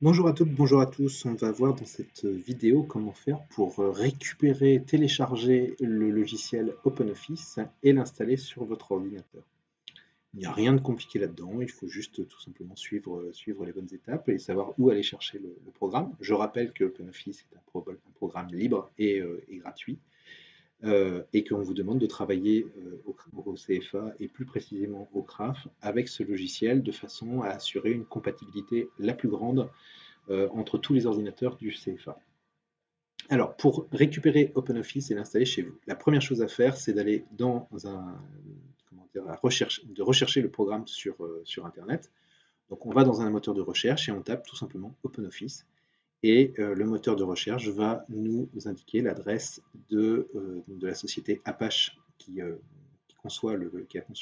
Bonjour à toutes, bonjour à tous. On va voir dans cette vidéo comment faire pour récupérer, télécharger le logiciel OpenOffice et l'installer sur votre ordinateur. Il n'y a rien de compliqué là-dedans, il faut juste tout simplement suivre les bonnes étapes et savoir où aller chercher le programme. Je rappelle que OpenOffice est un programme libre et gratuit et qu'on vous demande de travailler au CFA et plus précisément au CRAF avec ce logiciel de façon à assurer une compatibilité la plus grande entre tous les ordinateurs du CFA. Alors, pour récupérer OpenOffice et l'installer chez vous, la première chose à faire, c'est d'aller dans de rechercher le programme sur Internet. Donc, on va dans un moteur de recherche et on tape tout simplement OpenOffice. Et le moteur de recherche va nous indiquer l'adresse de la société Apache qui a conçu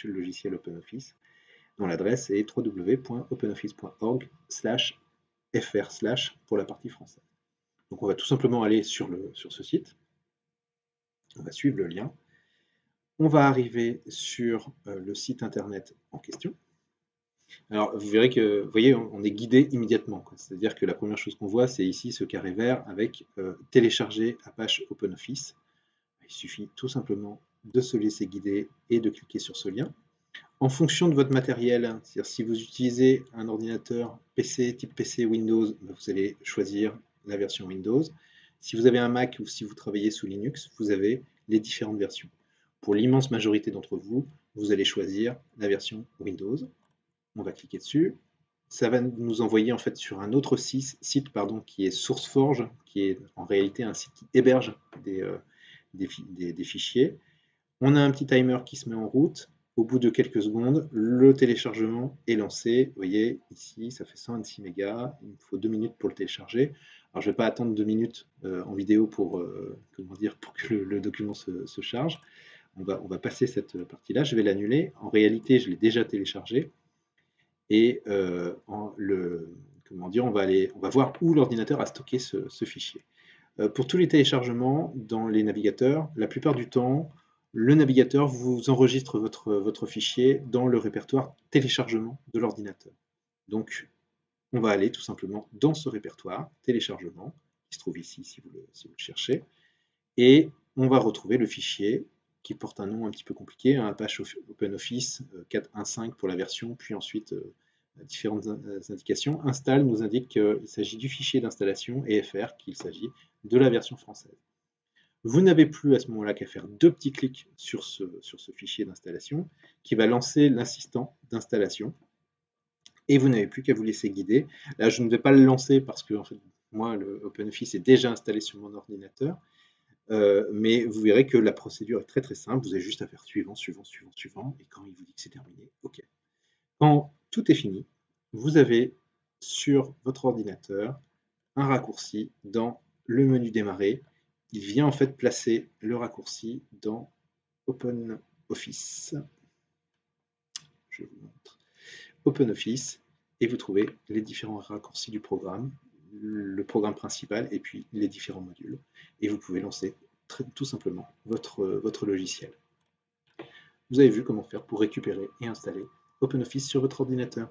le logiciel OpenOffice, dont l'adresse est www.openoffice.org/fr/ pour la partie française. Donc on va tout simplement aller sur ce site, on va suivre le lien, on va arriver sur le site internet en question. Alors vous verrez que, vous voyez, on est guidé immédiatement. C'est-à-dire que la première chose qu'on voit, c'est ici ce carré vert avec télécharger Apache OpenOffice. Il suffit tout simplement de se laisser guider et de cliquer sur ce lien. En fonction de votre matériel, c'est-à-dire si vous utilisez un ordinateur PC, type PC Windows, vous allez choisir la version Windows. Si vous avez un Mac ou si vous travaillez sous Linux, vous avez les différentes versions. Pour l'immense majorité d'entre vous, vous allez choisir la version Windows. On va cliquer dessus. Ça va nous envoyer en fait sur un autre site qui est SourceForge, qui est en réalité un site qui héberge des fichiers. On a un petit timer qui se met en route. Au bout de quelques secondes, le téléchargement est lancé. Vous voyez, ici, ça fait 126 mégas. Il me faut 2 minutes pour le télécharger. Alors, je ne vais pas attendre 2 minutes en vidéo pour que le document se charge. On va passer cette partie-là. Je vais l'annuler. En réalité, je l'ai déjà téléchargé. Et on va voir où l'ordinateur a stocké ce fichier. Pour tous les téléchargements dans les navigateurs, la plupart du temps, le navigateur vous enregistre votre fichier dans le répertoire téléchargement de l'ordinateur. Donc, on va aller tout simplement dans ce répertoire téléchargement, qui se trouve ici si vous le cherchez, et on va retrouver le fichier qui porte un nom un petit peu compliqué, un Apache OpenOffice 4.1.5 pour la version, puis ensuite différentes indications. Install nous indique qu'il s'agit du fichier d'installation et FR qu'il s'agit de la version française. Vous n'avez plus à ce moment-là qu'à faire 2 petits clics sur ce fichier d'installation qui va lancer l'assistant d'installation et vous n'avez plus qu'à vous laisser guider. Là, je ne vais pas le lancer parce que en fait, moi, le OpenOffice est déjà installé sur mon ordinateur, mais vous verrez que la procédure est très très simple. Vous avez juste à faire suivant, suivant, suivant, suivant, et quand il vous dit que c'est terminé, OK. Quand tout est fini, vous avez sur votre ordinateur un raccourci dans le menu démarrer. Il vient en fait placer le raccourci dans OpenOffice. Je vous montre. OpenOffice et vous trouvez les différents raccourcis du programme, le programme principal et puis les différents modules. Et vous pouvez lancer tout simplement votre logiciel. Vous avez vu comment faire pour récupérer et installer OpenOffice sur votre ordinateur.